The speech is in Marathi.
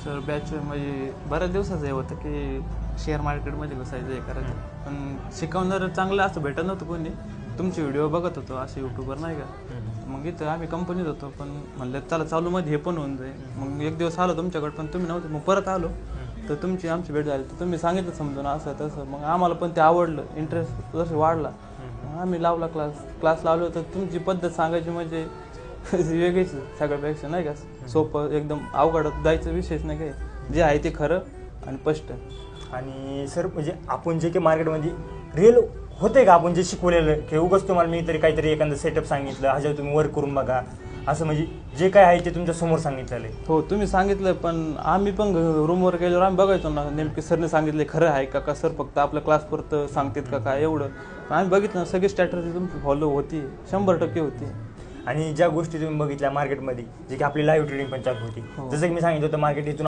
सर बॅच म्हणजे बऱ्याच दिवसाचं हे होतं की शेअर मार्केटमध्ये घुसायचं हे करायचं, पण शिकवणारं चांगलं असं भेटत नव्हतं कोणी. तुमचे व्हिडिओ बघत होतो असे यूट्यूबर नाही का, मग इथं आम्ही कंपनीत होतो, पण म्हणलं चला चालूमध्ये हे पण होऊन जाईल. मग एक दिवस आलो तुमच्याकडे, पण तुम्ही नव्हते. मग परत आलो तर तुमची आमची भेट झाली, तर तुम्ही सांगितलं समजून असं तसं. मग आम्हाला पण ते आवडलं, इंटरेस्ट जसं वाढला मग आम्ही लावला क्लास लावलो. तर तुमची पद्धत सांगायची म्हणजे वेगळीच सगळ्यापेक्षा नाही का, सोपं एकदम अवघड जायचं विषयच नाही काय, जे आहे ते खरं आणि स्पष्ट. आणि सर म्हणजे आपण जे काही मार्केटमध्ये रिअल होते का, आपण जे शिकवलेलं की उगाच तुम्हाला मी तरी काहीतरी एखादं सेटअप सांगितलं, ह्याच्यावर तुम्ही वर्क करून बघा, असं म्हणजे जे काय आहे ते तुमच्या समोर सांगितलेलं आहे? हो तुम्ही सांगितलं, पण आम्ही पण रूमवर गेल्यावर आम्ही बघायचो ना नेमके सरने सांगितले खरं आहे का सर फक्त आपल्या क्लासपुरतं सांगतात का काय एवढं. आम्ही बघितलं सगळी स्ट्रॅटर्जी तुमची फॉलो होती, 100% होती. आणि ज्या गोष्टी तुम्ही बघितल्या मार्केटमध्ये, जे की आपली लाईव्ह ट्रेडिंग पण चालू होती, जसं की मी सांगितलं होतं मार्केट इथून